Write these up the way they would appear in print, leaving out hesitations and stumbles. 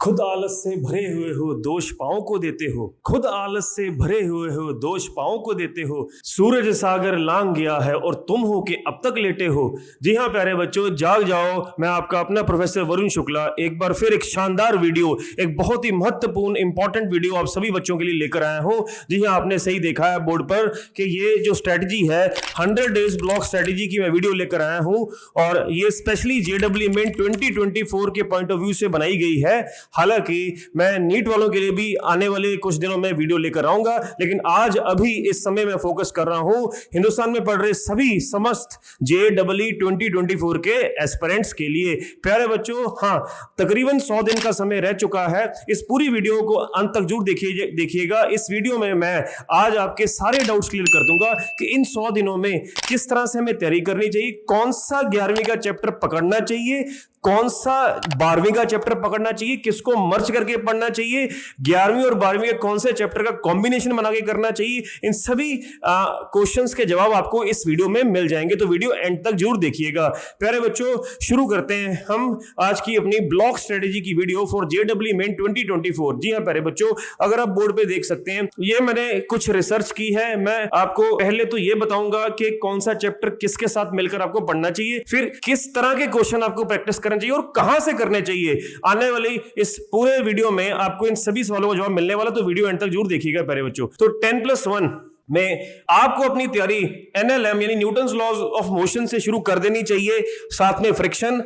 खुद आलस से भरे हुए हो, दोष पांव को देते हो। खुद आलस से भरे हुए हो, दोष पांव को देते हो। सूरज सागर लांग गया है और तुम हो के अब तक लेटे हो। जी हाँ प्यारे बच्चों, जाग जाओ। मैं आपका अपना प्रोफेसर वरुण शुक्ला एक बार फिर एक शानदार वीडियो, एक बहुत ही महत्वपूर्ण इंपॉर्टेंट वीडियो आप सभी बच्चों के लिए लेकर आया हूं। जी हाँ, आपने सही देखा है बोर्ड पर कि ये जो स्ट्रेटजी है 100 डेज ब्लॉक स्ट्रेटजी की मैं वीडियो लेकर आया हूं और ये स्पेशली जेडब्ल्यू मेन 2024 के पॉइंट ऑफ व्यू से बनाई गई है। हालांकि मैं नीट वालों के लिए भी आने वाले कुछ दिनों में वीडियो लेकर आऊंगा, लेकिन आज अभी इस समय मैं फोकस कर रहा हूं हिंदुस्तान में पढ़ रहे सभी समस्त जेडब्ल्यू 2024 के एस्पिरेंट्स के लिए। प्यारे बच्चों, हाँ, तकरीबन 100 दिन का समय रह चुका है। इस पूरी वीडियो को अंत तक जरूर देखिएगा। इस वीडियो में मैं आज आपके सारे डाउट्स क्लियर कर दूंगा कि इन 100 दिनों में किस तरह से हमें तैयारी करनी चाहिए, कौन सा 11वीं का चैप्टर पकड़ना चाहिए, कौन सा 12वीं का चैप्टर पकड़ना चाहिए, किसको मर्ज करके पढ़ना चाहिए, 11वीं और 12वीं के कौन से चैप्टर का कॉम्बिनेशन बना के करना चाहिए। इन सभी क्वेश्चंस के जवाब आपको इस वीडियो में मिल जाएंगे, तो वीडियो एंड तक जरूर देखिएगा। प्यारे बच्चों, शुरू करते हैं हम आज की अपनी ब्लॉक स्ट्रेटेजी की वीडियो फॉर जेडब्ल्यू मेन 2024। जी हाँ प्यारे बच्चों, अगर आप बोर्ड पे देख सकते हैं, ये मैंने कुछ रिसर्च की है। मैं आपको पहले तो ये बताऊंगा कि कौन सा चैप्टर किसके साथ मिलकर आपको पढ़ना चाहिए, फिर किस तरह के क्वेश्चन आपको प्रैक्टिस करना चाहिए और कहां से करने चाहिए। आने वाली इस पूरे वीडियो में आपको इन सभी सवालों का जवाब मिलने वाला, तो वीडियो एंड तक जरूर देखिएगा प्यारे बच्चों। तो 10+1 में आपको अपनी तैयारी एनएलएम यानी न्यूटन्स लॉज ऑफ मोशन से शुरू कर देनी चाहिए, साथ में फ्रिक्शन।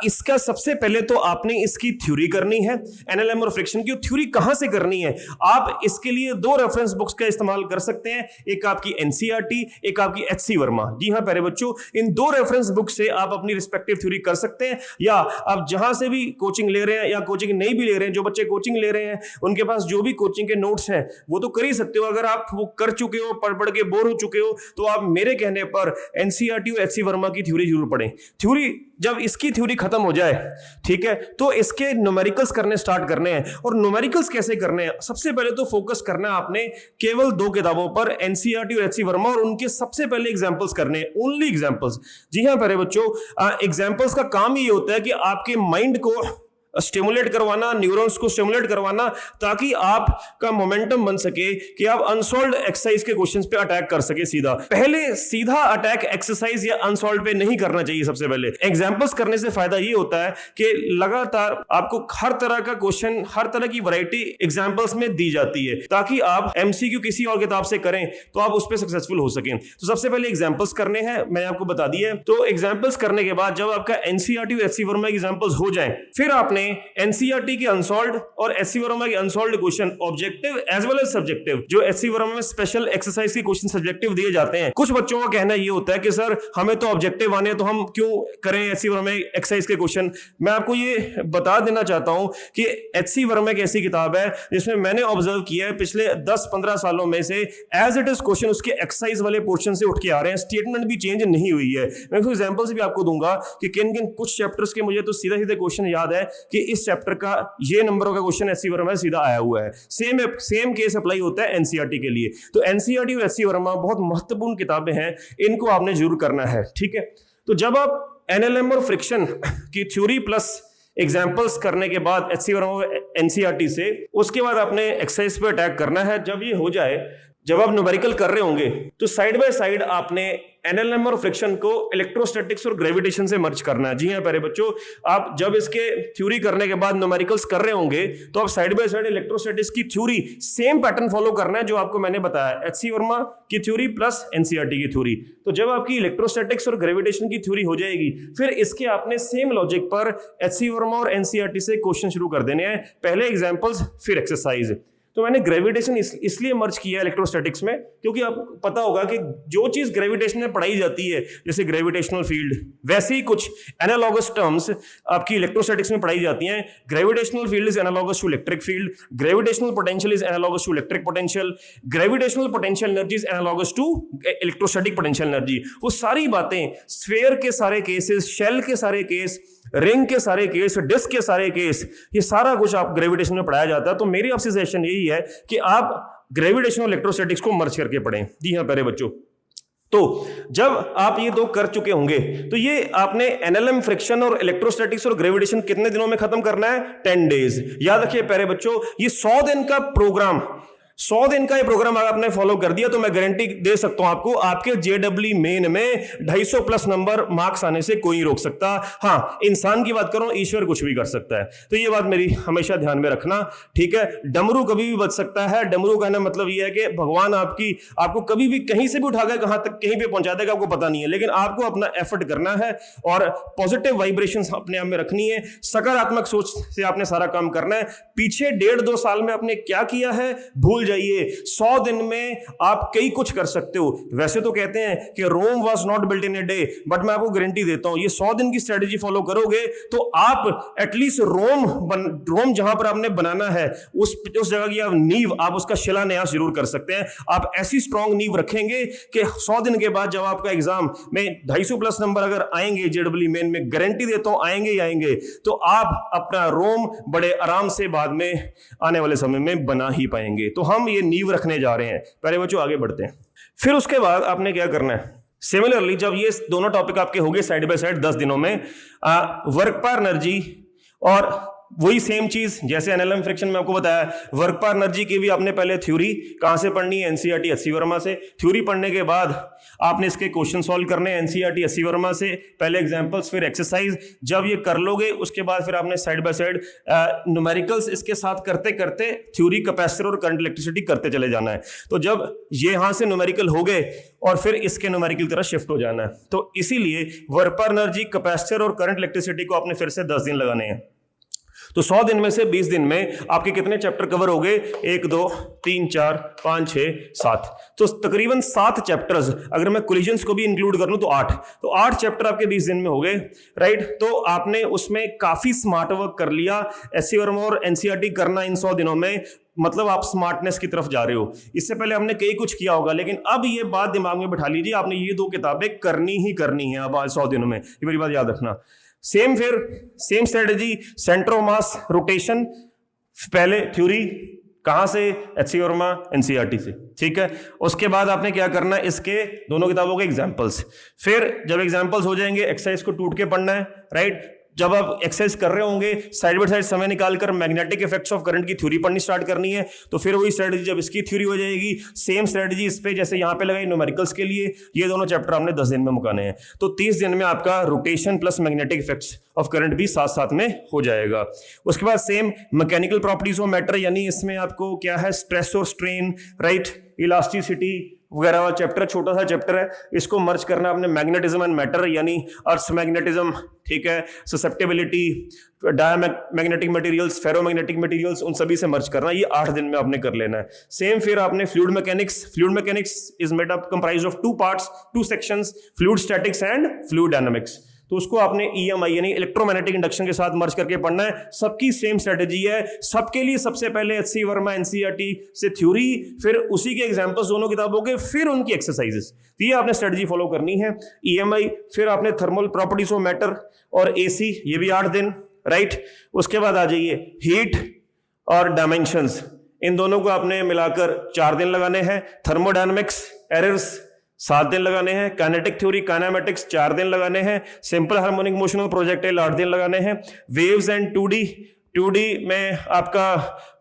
इसका सबसे पहले तो आपने इसकी थ्योरी करनी है। एनएलएम और फ्रिक्शन की थ्योरी कहां से करनी है, आप इसके लिए दो रेफरेंस बुक्स का इस्तेमाल कर सकते हैं, एक आपकी एनसीईआरटी, एक आपकी एचसी वर्मा। जी हां प्यारे बच्चों, इन दो रेफरेंस बुक से आप अपनी रिस्पेक्टिव थ्योरी कर सकते हैं, या आप जहां से भी कोचिंग ले रहे हैं या कोचिंग नहीं भी ले रहे हैं, जो बच्चे कोचिंग ले रहे हैं उनके पास जो भी कोचिंग के नोट्स हैं वो तो कर ही सकते हो। अगर आप वो कर चुके हो, पढ़ के बोर हो चुके हो, तो आप मेरे कहने पर एनसीईआरटी और एचसी वर्मा की थ्योरी जरूर पढ़ें। थ्योरी जब इसकी थ्योरी खत्म हो जाए, ठीक है, तो इसके न्यूमेरिकल्स करने स्टार्ट करने हैं। और न्यूमेरिकल्स कैसे करने हैं, सबसे पहले तो फोकस करना है आपने केवल दो किताबों पर, एनसीईआरटी और एचसी वर्मा, और उनके सबसे पहले एग्जांपल्स करने हैं, ओनली एग्जांपल्स। जी हां प्यारे बच्चों, एग्जांपल्स का काम ही होता है कि आपके माइंड को स्टिमुलेट करवाना, न्यूरॉन्स को स्टिमुलेट करवाना, ताकि आपका मोमेंटम बन सके कि आप अनसॉल्व्ड एक्सरसाइज के क्वेश्चंस पे अटैक कर सके। सीधा अटैक एक्सरसाइज या अनसॉल्व्ड पे नहीं करना चाहिए। सबसे पहले एग्जांपल्स करने से फायदा ये होता है कि लगातार आपको हर तरह का क्वेश्चन, हर तरह की वैरायटी एग्जांपल्स में दी जाती है, ताकि आप एमसीक्यू किसी और किताब से करें तो आप उस पर सक्सेसफुल हो सकें। तो सबसे पहले एग्जांपल्स करने हैं, मैंने आपको बता दिया है। तो एग्जांपल्स करने के बाद जब आपका एनसीईआरटी और एचसी वर्मा एग्जांपल्स हो जाएं, फिर आपने एनसीईआरटी के अनसॉल्व्ड और एचसी वर्मा के unsolved question objective as well as subjective, जो एचसी वर्मा में स्पेशल एक्सरसाइज के क्वेश्चन सब्जेक्टिव दिए जाते हैं। कुछ बच्चों का कहना ये होता है कि सर हमें तो ऑब्जेक्टिव आने, तो हम क्यों करें एचसी वर्मा एक्सरसाइज के क्वेश्चन। मैं आपको ये बता देना चाहता हूं कि एचसी वर्मा एक ऐसी किताब है जिसमें मैंने ऑब्जर्व किया है पिछले 10-15 सालों में से एज इट इज क्वेश्चन उसके एक्सरसाइज वाले पोर्शन से उठ के आ रहे हैं, स्टेटमेंट भी चेंज नहीं हुई है। मैं कुछ एग्जांपल्स भी आपको दूंगा कि किन किन कुछ चैप्टर्स के मुझे तो सीधे क्वेश्चन याद है कि इस चैप्टर का ये नंबरों का क्वेश्चन एचसी वर्मा में सीधा आया हुआ है। सेम केस अप्लाई होता है एनसीईआरटी के लिए। तो एनसीईआरटी और एचसी वर्मा बहुत महत्वपूर्ण किताबें हैं, इनको आपने जरूर करना है, ठीक है। तो जब आप एनएलएम और फ्रिक्शन की थ्योरी प्लस एग्जांपल्स करने के बाद एचसी वर्मा एनसीईआरटी से, उसके बाद आपने एक्सरसाइज पे अटैक करना है। जब ये हो जाए, जब आप न्यूमेरिकल कर रहे होंगे, तो साइड बाय साइड आपने एनएलएम और फ्रिक्शन को इलेक्ट्रोस्टैटिक्स और ग्रेविटेशन से मर्ज करना है। जी हां प्यारे बच्चों, आप जब इसके थ्योरी करने के बाद न्यूमेरिकल्स कर रहे होंगे, तो आप साइड बाय साइड इलेक्ट्रोस्टैटिक्स की थ्योरी सेम पैटर्न फॉलो करना है जो आपको मैंने बताया, एचसी वर्मा की थ्योरी प्लस एनसीईआरटी की थ्योरी। तो जब आपकी इलेक्ट्रोस्टैटिक्स और ग्रेविटेशन की थ्योरी हो जाएगी, फिर इसके आपने सेम लॉजिक पर एचसी वर्मा और एनसीईआरटी से क्वेश्चन शुरू कर देने हैं, पहले एग्जाम्पल्स फिर एक्सरसाइज। तो मैंने ग्रेविटेशन इसलिए मर्ज किया इलेक्ट्रोस्टैटिक्स में, क्योंकि आपको पता होगा कि जो चीज ग्रेविटेशन में पढ़ाई जाती है, जैसे ग्रेविटेशनल फील्ड, वैसे ही कुछ एनालॉगस टर्म्स आपकी इलेक्ट्रोस्टैटिक्स में पढ़ाई जाती हैं। Gravitational field is analogous to electric field, gravitational potential is analogous to electric potential, gravitational potential energy is analogous to electrostatic potential energy. वो सारी बातें, स्फीयर के सारे केसेस, शेल के सारे केस, रिंग के सारे केस, डिस्क के सारे केस, ये सारा कुछ आप ग्रेविटेशन में पढ़ाया जाता है। तो मेरी आपसे सजेशन यही है कि आप ग्रेविटेशन और इलेक्ट्रोस्टैटिक्स को मर्ज करके पढ़ें। जी हाँ प्यारे बच्चों, तो जब आप ये दो कर चुके होंगे तो ये आपने एनएलएम, फ्रिक्शन और इलेक्ट्रोस्टैटिक्स और ग्रेविटेशन कितने दिनों में खत्म करना है? 10 डेज। याद रखिए प्यारे बच्चों, ये 100 दिन का प्रोग्राम, 100 दिन का ये प्रोग्राम अगर आपने फॉलो कर दिया तो मैं गारंटी दे सकता हूं आपको, आपके जेडब्ल्यू मेन में 250 प्लस नंबर मार्क्स आने से कोई रोक सकता। हाँ, इंसान की बात करूं, ईश्वर कुछ भी कर सकता है, तो ये बात मेरी हमेशा ध्यान में रखना, ठीक है। डमरू कभी भी बच सकता है। डमरू कहने मतलब ये है कि भगवान आपको कभी भी कहीं से भी उठा कर कहां तक कहीं पे पहुंचा देगा आपको पता नहीं है, लेकिन आपको अपना एफर्ट करना है और पॉजिटिव वाइब्रेशंस अपने आप में रखनी है, सकारात्मक सोच से आपने सारा काम करना है। पीछे 1.5-2 साल में आपने क्या किया है भूल जाइए, 100 दिन में आप कई कुछ कर सकते हो। वैसे तो कहते हैं कि Rome was not built in a day, but मैं आपको गारंटी देता हूं ये 100 दिन की स्ट्रेटजी फॉलो करोगे तो आप एटलीस्ट रोम जहां पर आपने बनाना है उस जगह की आप नींव, आप उसका शिलान्यास जरूर कर सकते हैं। आप ऐसी स्ट्रांग नींव रखेंगे कि 100 दिन के बाद जब आपका एग्जाम में 250 प्लस नंबर अगर आएंगे जेडब्ल्यू मेन में, गारंटी देता हूं आएंगे ही आएंगे, तो आप अपना रोम बड़े आराम से बाद में आने वाले समय में बना ही पाएंगे। तो हम ये नींव रखने जा रहे हैं। पहले बच्चों आगे बढ़ते हैं। फिर उसके बाद आपने क्या करना है, सिमिलरली जब ये दोनों टॉपिक आपके हो गए साइड बाय साइड 10 दिनों में, वर्क पर एनर्जी और वही सेम चीज जैसे एनएलएम फ्रिक्शन में आपको बताया, वर्क पर एनर्जी की भी आपने पहले थ्योरी कहां से पढ़नी है? एनसीईआरटी एचसी वर्मा से। थ्योरी पढ़ने के बाद आपने इसके क्वेश्चन सॉल्व करने हैं एनसीईआरटी एचसी वर्मा से, पहले एग्जांपल्स फिर एक्सरसाइज। जब ये कर लोगे उसके बाद फिर आपने साइड बाय साइड न्यूमेरिकल्स इसके साथ करते करते थ्योरी, कैपेसिटर और करंट इलेक्ट्रिसिटी करते चले जाना है। तो जब ये यहां से न्यूमेरिकल हो गए और फिर इसके न्यूमेरिकल की तरफ शिफ्ट हो जाना है। तो इसीलिए वर्क पर एनर्जी, कैपेसिटर और करंट इलेक्ट्रिसिटी को आपने फिर से 10 दिन लगाने हैं। तो 100 दिन में से 20 दिन में आपके कितने चैप्टर कवर हो गए? 1 2 3 4 5 6 7, तो तकरीबन 7 चैप्टर्स, अगर मैं कोलिजन्स को भी इंक्लूड कर लूं तो 8, तो 8 चैप्टर आपके 20 दिन में हो गए, राइट। तो आपने उसमें काफी स्मार्ट वर्क कर लिया। एचसी वर्मा और एनसीईआरटी करना इन 100 दिनों में, मतलब आप स्मार्टनेस की तरफ जा रहे हो। इससे पहले हमने कई कुछ किया होगा, लेकिन अब ये बात दिमाग में बैठा लीजिए, आपने ये 2 किताबें करनी ही करनी है अब 100 दिनों में, ये मेरी बात याद रखना। Same strategy, centre of mass, rotation, पहले थ्योरी कहां से? एचसी वर्मा एनसीईआरटी से, ठीक है। उसके बाद आपने क्या करना है? इसके दोनों किताबों के एग्जांपल्स। फिर जब एग्जांपल्स हो जाएंगे एक्सरसाइज को टूट के पढ़ना है, राइट। जब आप एक्सरसाइज कर रहे होंगे साइड बाय साइड समय निकालकर मैग्नेटिक इफेक्ट्स ऑफ करंट की थ्योरी पढ़नी स्टार्ट करनी है। तो फिर वही स्ट्रेटजी, जब इसकी थ्योरी हो जाएगी, सेम स्ट्रेटजी इस पे जैसे यहां पे लगाई न्यूमेरिकल्स के लिए, ये दोनों चैप्टर आपने 10 दिन में मुकाने हैं। तो 30 दिन में आपका rotation plus magnetic effects of current भी साथ साथ में हो जाएगा। उसके बाद same mechanical properties of matter, यानी इसमें आपको क्या है? स्ट्रेस और स्ट्रेन, राइट, इलास्टिसिटी वगैरह वाला चैप्टर, छोटा सा चैप्टर है, इसको मर्ज करना आपने मैग्नेटिज्म एंड मैटर, यानी अर्थ मैग्नेटिज्म, ठीक है, susceptibility, diamagnetic materials, ferromagnetic materials, उन सभी से मर्ज करना। ये 8 दिन में आपने कर लेना है। सेम फिर आपने fluid mechanics is made up comprised of 2 parts, 2 sections, fluid statics and fluid dynamics. तो उसको आपने EMI यानी इलेक्ट्रोमैग्नेटिक इंडक्शन के साथ मर्ज करके पढ़ना है। सबकी सेम स्ट्रेटजी है, सबके लिए सबसे पहले एचसी वर्मा एनसीईआरटी से थ्योरी, फिर उसी के एग्जांपल्स दोनों किताबों के, फिर उनकी एक्सरसाइजेस। ये आपने स्ट्रेटजी फॉलो करनी है। EMI, फिर आपने थर्मल प्रॉपर्टीज ऑफ मैटर और AC, ये भी 8 दिन, राइट। उसके बाद आ जाइए हीट और डायमेंशंस, इन दोनों को आपने मिलाकर 4 दिन लगाने हैं। थर्मोडायनामिक्स, एरर्स 7 दिन लगाने हैं। काइनेटिक थ्योरी, काइनेमेटिक्स 4 दिन लगाने हैं। सिंपल हार्मोनिक मोशन और प्रोजेक्टाइल 8 दिन लगाने हैं। वेव्स एंड 2D में आपका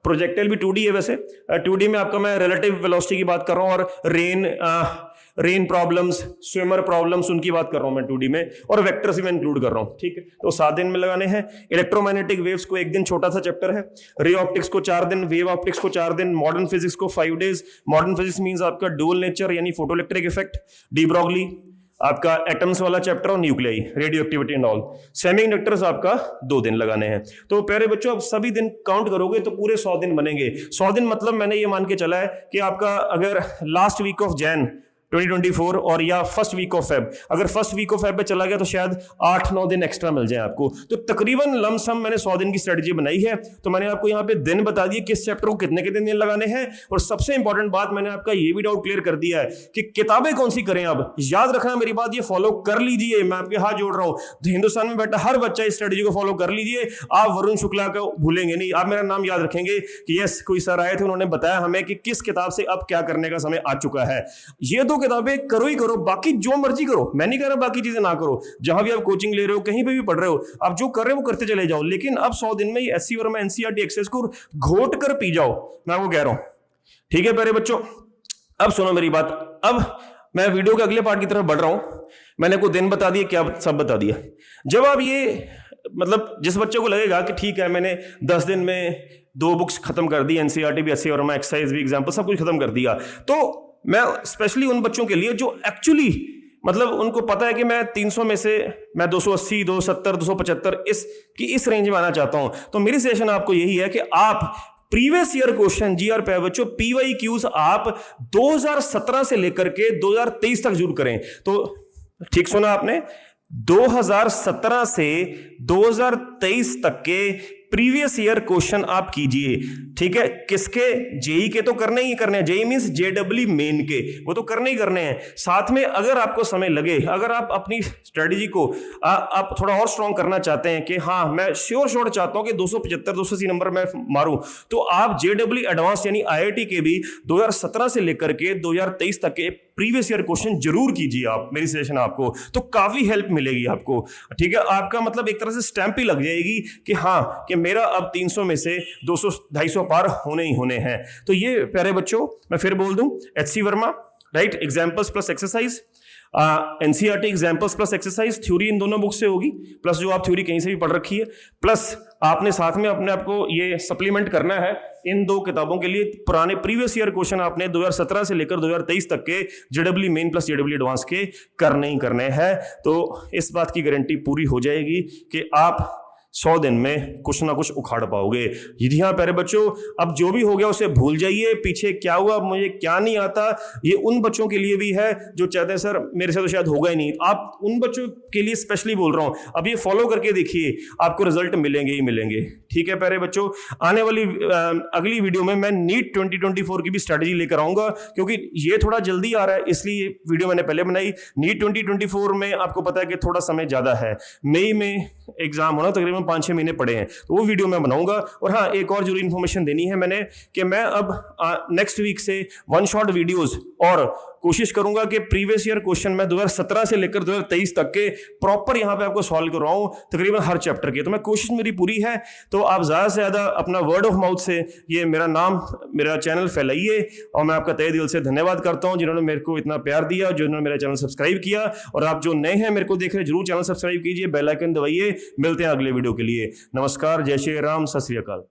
प्रोजेक्टाइल भी 2D है वैसे, 2D में आपका मैं रिलेटिव वेलोसिटी की बात कर रहा हूँ, और रेन प्रॉब्लम्स, स्विमर प्रॉब्लम्स, उनकी बात कर रहा हूं मैं 2D में, और वेक्टर्स भी मैं इंक्लूड कर रहा हूं, ठीक है। तो 7 दिन में लगाने हैं। इलेक्ट्रोमैग्नेटिक वेव्स को 1 दिन, छोटा सा चैप्टर है। रे ऑप्टिक्स को 4 दिन, वेव ऑप्टिक्स को 4 दिन, मॉडर्न फिजिक्स को 5 डेज। मॉडर्न फिजिक्स मींस आपका डुअल नेचर यानी फोटोइलेक्ट्रिक इफेक्ट, डी ब्रॉगली, आपका एटम्स वाला चैप्टर और nuclei, radio activity and all. Semiconductors आपका 2 दिन लगाने हैं। तो प्यारे बच्चों, अब सभी दिन काउंट करोगे तो पूरे 100 दिन बनेंगे। 100 दिन मतलब मैंने ये मान के चला है कि आपका अगर लास्ट वीक ऑफ जैन 2024 और या फर्स्ट वीक ऑफ फेब, अगर फर्स्ट वीक ऑफ फेब पे चला गया तो शायद 8-9 दिन एक्स्ट्रा मिल जाए आपको। तो तकरीबन लमसम मैंने 100 दिन की स्ट्रेटजी बनाई है। तो मैंने आपको यहाँ पे दिन बता दिए किस चैप्टर को कितने दिन लगाने हैं, और सबसे इंपॉर्टेंट बात मैंने आपका ये भी डाउट क्लियर कर दिया है कि किताबें कौन सी करें। अब याद रखना मेरी बात, ये फॉलो कर लीजिए, मैं आपके हाथ जोड़ रहा हूं। तो हिंदुस्तान में बैठा हर बच्चा इस स्ट्रेटजी को फॉलो कर लीजिए। आप वरुण शुक्ला को भूलेंगे नहीं, आप मेरा नाम याद रखेंगे कि यस कोई सर आए थे, उन्होंने बताया हमें कि किस किताब से अब क्या करने का समय आ चुका है। ये 2 किताबें करो ही करो, बाकी जो मर्जी करो, मैं नहीं कह रहा बाकी चीजें ना करो, जहां भी आप कोचिंग ले रहे हो, कहीं पे भी पढ़ रहे हो, आप जो कर रहे हो वो करते चले जाओ, लेकिन अब 100 दिन में एससी वर्मा एनसीईआरटी एक्सेस को घोट कर पी जाओ, मैं वो कह रहा हूं। ठीक है प्यारे बच्चों, अब सुनो मेरी बात। अब मैं वीडियो के अगले पार्ट की तरफ बढ़ रहा हूं। मैंने को दिन बता दिया, क्या सब बता दिया। जब आप ये मतलब जिस बच्चे को लगेगा कि ठीक है मैंने 10 दिन में 2 बुक्स खत्म कर दी, एनसीईआरटी भी, एससी वर्मा, एक्सरसाइज भी, एग्जाम्पल सब कुछ खत्म कर दिया, तो मैं स्पेशली उन बच्चों के लिए जो एक्चुअली मतलब उनको पता है कि मैं 300 में से मैं 280, 270, 275 इस रेंज में आना चाहता हूं, तो मेरी सजेशन आपको यही है कि आप प्रीवियस ईयर क्वेश्चन जीआर पे बच्चों पीवाईक्यूज आप 2017 से लेकर के 2023 तक जरूर करें। तो ठीक सुना आपने, 2017 से 2023 तक के प्रीवियस ईयर क्वेश्चन आप कीजिए। ठीक है, किसके? जेई के तो करने ही करने हैं, जेई मींस जेडब्ल्यू मेन के, वो तो करने ही करने हैं। साथ में अगर आपको समय लगे, अगर आप अपनी स्ट्रेटजी को आप थोड़ा और स्ट्रॉन्ग करना चाहते हैं कि हाँ मैं श्योर चाहता हूं कि 275 280 नंबर मैं मारूं, तो आप जेडब्ल्यू एडवांस यानी आईआईटी के भी 2017 से लेकर के 2023 तक के प्रीवियस ईयर क्वेश्चन जरूर कीजिए आप, मेरी सजेशन आपको, तो काफी हेल्प मिलेगी आपको। ठीक है, आपका मतलब एक तरह से स्टैंप ही लग जाएगी कि हाँ कि मेरा अब 300 में से 200 250 पार होने ही होने हैं। तो ये प्यारे बच्चों मैं फिर बोल दूं, HC Verma right, examples plus exercise, NCERT examples plus exercise, theory इन दोनों बुक से होगी, प्लस जो आप थ्योरी कहीं से भी पढ़ रखी है, प्लस आपने साथ में अपने आप को ये सप्लीमेंट करना है इन 2 किताबों के लिए। पुराने प्रीवियस ईयर क्वेश्चन आपने 2017 से लेकर 2023 तक के JW main plus JW advance के करने ही करने हैं। तो इस बात की गारंटी पूरी हो जाएगी कि आप 100 दिन में कुछ ना कुछ उखाड़ पाओगे। जी हाँ प्यारे बच्चों, अब जो भी हो गया उसे भूल जाइए, पीछे क्या हुआ मुझे क्या नहीं आता, ये उन बच्चों के लिए भी है जो चाहते हैं सर मेरे से तो शायद होगा ही नहीं, आप उन बच्चों के लिए स्पेशली बोल रहा हूं, अब ये फॉलो करके देखिए, आपको रिजल्ट मिलेंगे ही मिलेंगे। ठीक है प्यारे बच्चों, आने वाली अगली वीडियो में मैं नीट 2024 की भी स्ट्रेटेजी लेकर आऊंगा, क्योंकि ये थोड़ा जल्दी आ रहा है इसलिए वीडियो मैंने पहले बनाई। नीट 2024 में आपको पता है कि थोड़ा समय ज्यादा है, मई में एग्जाम होना, तकरीबन 5-6 महीने पड़े हैं, तो वो वीडियो मैं बनाऊंगा। और हाँ, एक और जरूरी इंफॉर्मेशन देनी है मैंने कि मैं अब नेक्स्ट वीक से 1 शॉट वीडियोस और कोशिश करूंगा कि प्रीवियस ईयर क्वेश्चन मैं 2017 से लेकर 2023 तक के प्रॉपर यहां पे आपको सॉल्व करवाऊं, तकरीबन हर चैप्टर के। तो मैं कोशिश मेरी पूरी है, तो आप ज्यादा से ज्यादा अपना वर्ड ऑफ माउथ से ये मेरा नाम, मेरा चैनल फैलाइए, और मैं आपका तहे दिल से धन्यवाद करता हूं जिन्होंने मेरे को इतना प्यार दिया, जिन्होंने मेरा चैनल सब्सक्राइब किया। और आप जो नए हैं मेरे को देख रहे, जरूर चैनल सब्सक्राइब कीजिए, बेल आइकन दबाइए। मिलते हैं अगले वीडियो के लिए। नमस्कार, जय श्री राम, सत श्री अकाल।